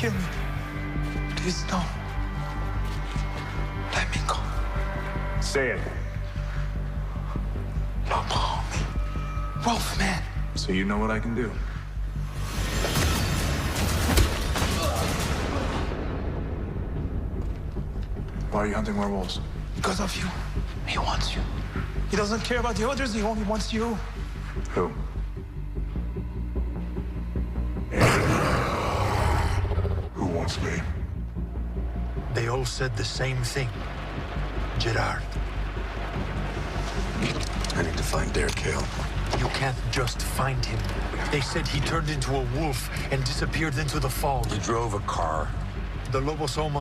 kill me. Please don't. Let me go. Say it. Love me. Wolfman. So you know what I can do. Why are you hunting werewolves? Because of you. He wants you. He doesn't care about the others, he only wants you. Who? Who wants me? They all said the same thing. Gerard. I need to find Derek Hale. You can't just find him. They said he turned into a wolf and disappeared into the fog. He drove a car. The Lobosoma